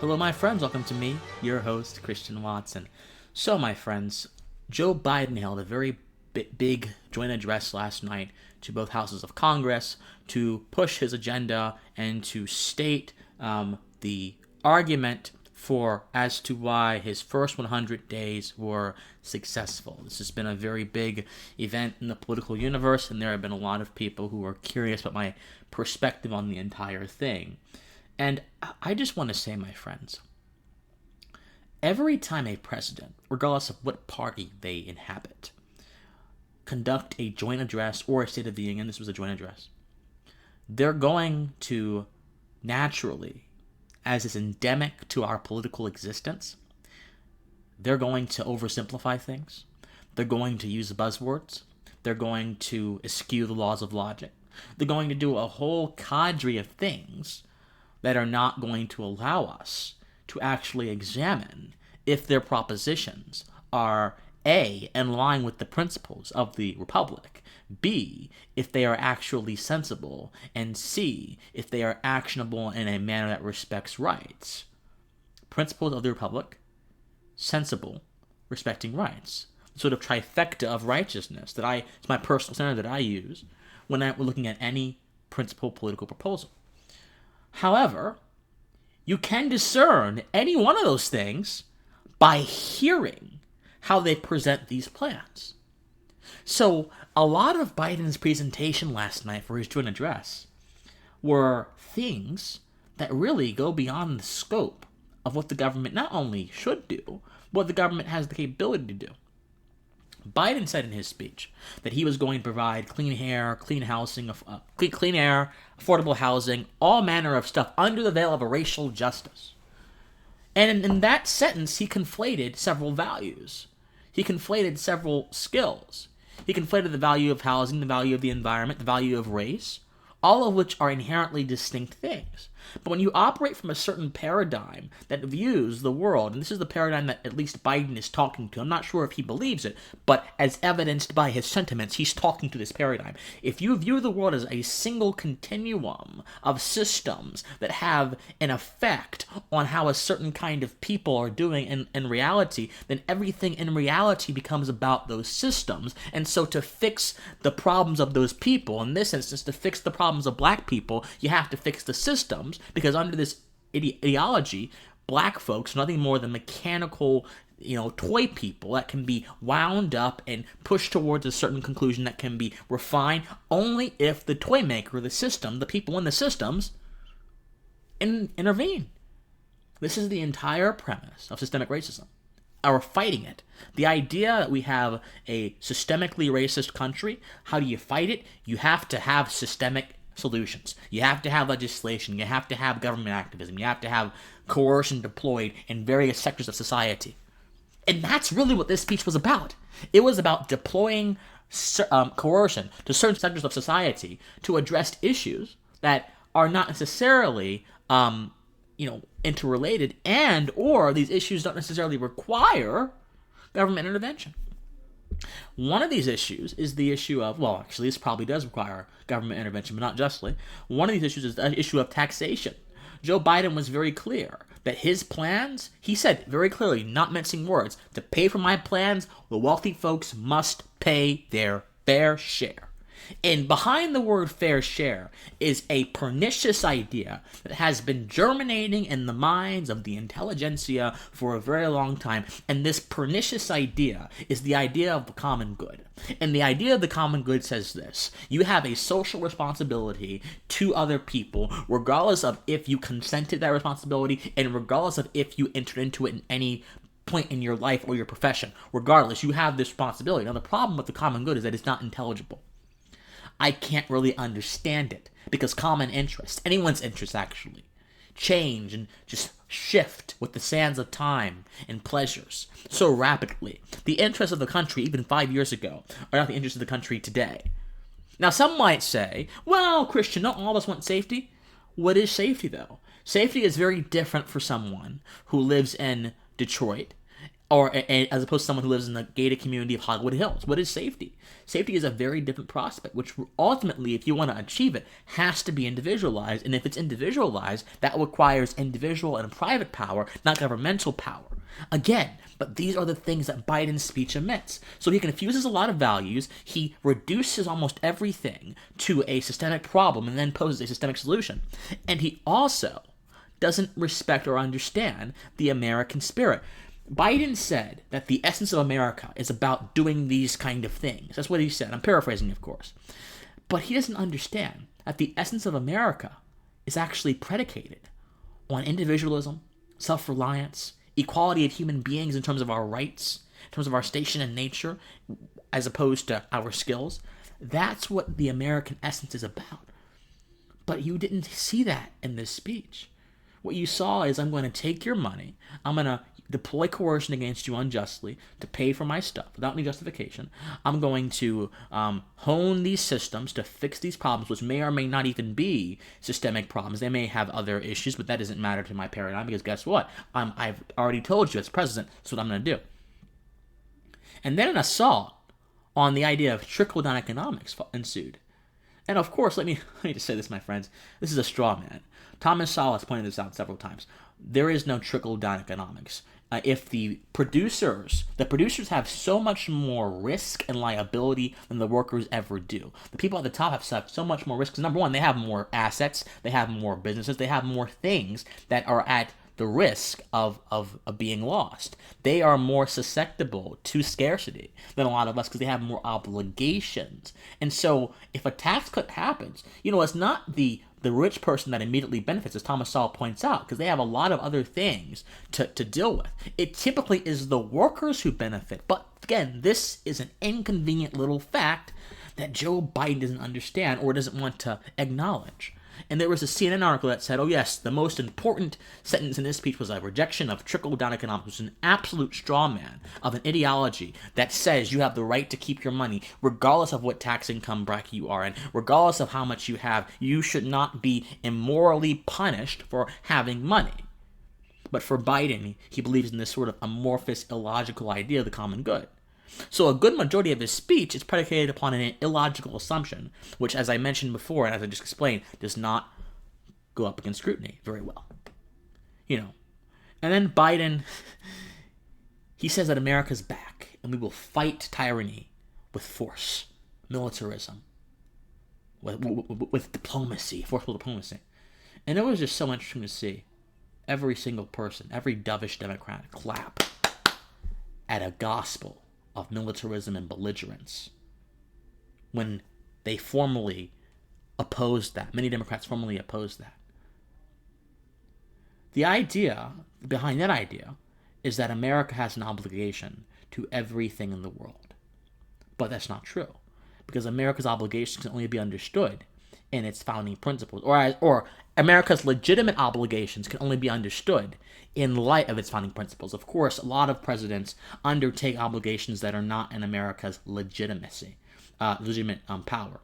Hello, my friends. Welcome to me, your host, Christian Watson. So, my friends, Joe Biden held a very big joint address last night to both houses of Congress to push his agenda and to state the argument as to why his first 100 days were successful. This has been a very big event in the political universe, and there have been a lot of people who are curious about my perspective on the entire thing. And I just want to say, my friends, every time a president, regardless of what party they inhabit, conduct a joint address or a State of the Union, this was a joint address, they're going to naturally, as is endemic to our political existence, they're going to oversimplify things. They're going to use buzzwords. They're going to eschew the laws of logic. They're going to do a whole cadre of things that are not going to allow us to actually examine if their propositions are A, in line with the principles of the Republic, B, if they are actually sensible, and C, if they are actionable in a manner that respects rights. Principles of the Republic, sensible, respecting rights. The sort of trifecta of righteousness it's my personal standard that I use when I'm looking at any principal political proposal. However, you can discern any one of those things by hearing how they present these plans. So, a lot of Biden's presentation last night for his joint address were things that really go beyond the scope of what the government not only should do, but what the government has the capability to do. Biden said in his speech that he was going to provide clean air, clean air, affordable housing, all manner of stuff under the veil of a racial justice. And in that sentence, he conflated several values. He conflated several skills. He conflated the value of housing, the value of the environment, the value of race, all of which are inherently distinct things. But when you operate from a certain paradigm that views the world, and this is the paradigm that at least Biden is talking to, I'm not sure if he believes it, but as evidenced by his sentiments, he's talking to this paradigm. If you view the world as a single continuum of systems that have an effect on how a certain kind of people are doing in reality, then everything in reality becomes about those systems. And so to fix the problems of those people, in this instance, to fix the problems of black people, you have to fix the systems, because under this ideology, black folks are nothing more than mechanical, toy people that can be wound up and pushed towards a certain conclusion that can be refined only if the toy maker, the system, the people in the systems intervene. This is the entire premise of systemic racism. Are fighting it. The idea that we have a systemically racist country, how do you fight it? You have to have systemic solutions. You have to have legislation. You have to have government activism. You have to have coercion deployed in various sectors of society. And that's really what this speech was about. It was about deploying coercion to certain sectors of society to address issues that are not necessarily interrelated, and or these issues don't necessarily require government intervention. One of these issues is the issue of, actually this probably does require government intervention, but not justly. One of these issues is the issue of taxation. Joe Biden was very clear that his plans, he said very clearly, not mincing words, to pay for my plans, the wealthy folks must pay their fair share. And behind the word fair share is a pernicious idea that has been germinating in the minds of the intelligentsia for a very long time. And this pernicious idea is the idea of the common good. And the idea of the common good says this: you have a social responsibility to other people, regardless of if you consented to that responsibility and regardless of if you entered into it in any point in your life or your profession. Regardless, you have this responsibility. Now, the problem with the common good is that it's not intelligible. I can't really understand it because common interests, anyone's interests actually, change and just shift with the sands of time and pleasures so rapidly. The interests of the country, even 5 years ago, are not the interests of the country today. Now, some might say, well, Christian, don't all of us want safety? What is safety, though? Safety is very different for someone who lives in Detroit as opposed to someone who lives in the gated community of Hollywood Hills. What is safety? Safety is a very different prospect, which ultimately, if you want to achieve it, has to be individualized. And if it's individualized, that requires individual and private power, not governmental power. Again, but these are the things that Biden's speech omits. So he confuses a lot of values, he reduces almost everything to a systemic problem and then poses a systemic solution. And he also doesn't respect or understand the American spirit. Biden said that the essence of America is about doing these kind of things. That's what he said. I'm paraphrasing, of course. But he doesn't understand that the essence of America is actually predicated on individualism, self-reliance, equality of human beings in terms of our rights, in terms of our station in nature, as opposed to our skills. That's what the American essence is about. But you didn't see that in this speech. What you saw is, I'm going to take your money, I'm going to deploy coercion against you unjustly to pay for my stuff without any justification. I'm going to hone these systems to fix these problems, which may or may not even be systemic problems. They may have other issues, but that doesn't matter to my paradigm, because guess what? I've already told you as president, that's what I'm going to do. And then an assault on the idea of trickle-down economics ensued. And of course, let me just say this, my friends. This is a straw man. Thomas Sowell has pointed this out several times. There is no trickle-down economics. If the producers have so much more risk and liability than the workers ever do. The people at the top have so much more risk. Because number one, they have more assets, they have more businesses, they have more things that are at the risk of being lost. They are more susceptible to scarcity than a lot of us because they have more obligations. And so if a tax cut happens, it's not the rich person that immediately benefits, as Thomas Sowell points out, because they have a lot of other things to deal with. It typically is the workers who benefit. But again, this is an inconvenient little fact that Joe Biden doesn't understand or doesn't want to acknowledge. And there was a CNN article that said, oh yes, the most important sentence in this speech was a rejection of trickle-down economics, which is an absolute straw man of an ideology that says you have the right to keep your money regardless of what tax income bracket you are in, regardless of how much you have. You should not be immorally punished for having money. But for Biden, he believes in this sort of amorphous, illogical idea of the common good. So a good majority of his speech is predicated upon an illogical assumption, which, as I mentioned before, and as I just explained, does not go up against scrutiny very well. And then Biden, he says that America's back, and we will fight tyranny with force, militarism, with diplomacy, forceful diplomacy. And it was just so interesting to see every single person, every dovish Democrat clap at a gospel of militarism and belligerence when they formally opposed that. Many Democrats formally opposed that. The idea behind that idea is that America has an obligation to everything in the world. But that's not true, because America's obligations can only be understood in its founding principles, or America's legitimate obligations can only be understood in light of its founding principles. Of course, a lot of presidents undertake obligations that are not in America's legitimate power.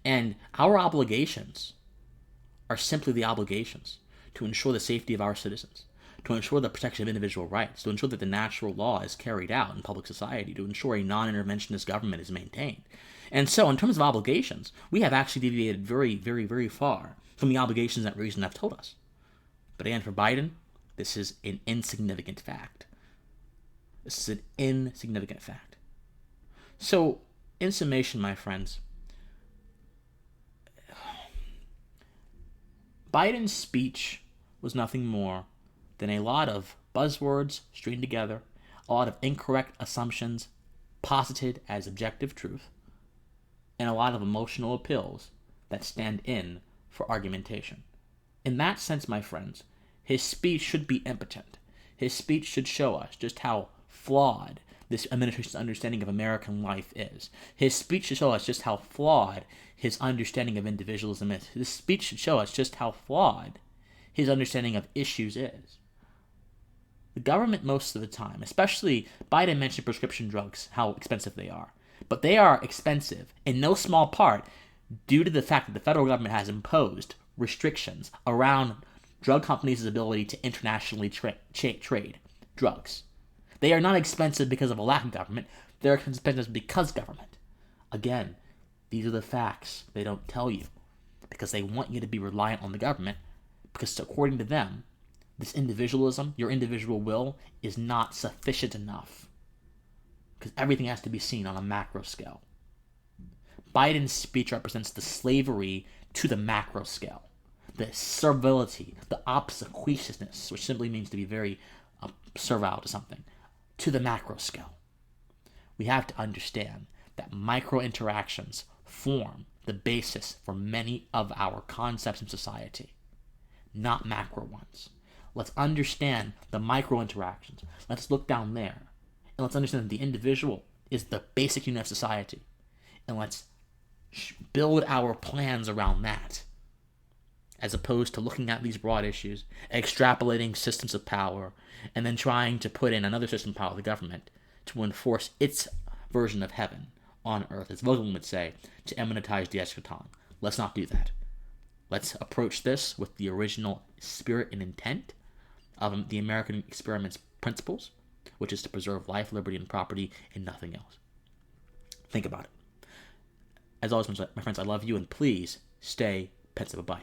And our obligations are simply the obligations to ensure the safety of our citizens, to ensure the protection of individual rights, to ensure that the natural law is carried out in public society, to ensure a non-interventionist government is maintained. And so, in terms of obligations, we have actually deviated very, very, very far from the obligations that reason have told us. But again, for Biden, this is an insignificant fact. This is an insignificant fact. So, in summation, my friends, Biden's speech was nothing more than a lot of buzzwords stringed together, a lot of incorrect assumptions posited as objective truth, and a lot of emotional appeals that stand in for argumentation. In that sense, my friends, his speech should be impotent. His speech should show us just how flawed this administration's understanding of American life is. His speech should show us just how flawed his understanding of individualism is. His speech should show us just how flawed his understanding of issues is. The government, most of the time, especially Biden mentioned prescription drugs, how expensive they are. But they are expensive in no small part due to the fact that the federal government has imposed restrictions around drug companies' ability to internationally trade drugs. They are not expensive because of a lack of government. They're expensive because government. Again, these are the facts they don't tell you because they want you to be reliant on the government because according to them, this individualism, your individual will, is not sufficient enough because everything has to be seen on a macro scale. Biden's speech represents the slavery to the macro scale, the servility, the obsequiousness, which simply means to be very servile to something, to the macro scale. We have to understand that micro interactions form the basis for many of our concepts in society, not macro ones. Let's understand the micro interactions. Let's look down there. And let's understand that the individual is the basic unit of society. And let's build our plans around that, as opposed to looking at these broad issues, extrapolating systems of power, and then trying to put in another system of power, the government, to enforce its version of heaven on earth, as Vogel would say, to immanentize the eschaton. Let's not do that. Let's approach this with the original spirit and intent of the American experiment's principles, which is to preserve life, liberty, and property, and nothing else. Think about it. As always, my friends, I love you, and please stay pensive. Bye.